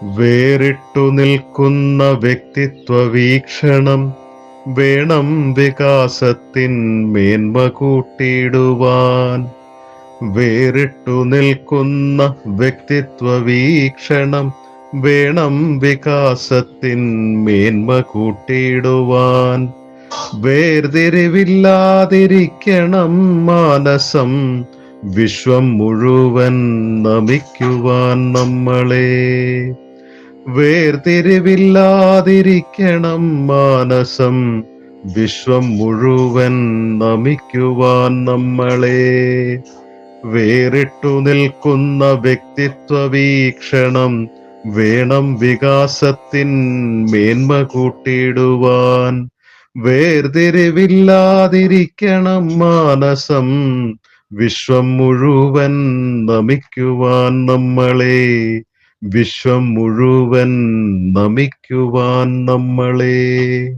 വേറിട്ടു നിൽക്കുന്ന വ്യക്തിത്വ വീക്ഷണം വേണം വികാസത്തിൻ മേന്മ കൂട്ടിയിടുവാൻ. വേറിട്ടു നിൽക്കുന്ന വ്യക്തിത്വ വീക്ഷണം വേണം വികാസത്തിൻ മേന്മ കൂട്ടിയിടുവാൻ. വേർതിരിവില്ലാതിരിക്കണം മാനസം വിശ്വം മുഴുവൻ നമിക്കുവാൻ നമ്മളെ. വേർതിരിവില്ലാതിരിക്കണം മാനസം വിശ്വം മുഴുവൻ നമിക്കുവാൻ നമ്മളെ. വേറിട്ടു നിൽക്കുന്ന വ്യക്തിത്വ വീക്ഷണം വേണം വികാസത്തിൻ മേന്മ കൂട്ടിയിടുവാൻ. വേർതിരിവില്ലാതിരിക്കണം മാനസം വിശ്വം മുഴുവൻ നമിക്കുവാൻ നമ്മളെ. വിശ്വം മുഴുവൻ നമിക്കുവാൻ നമ്മളെ.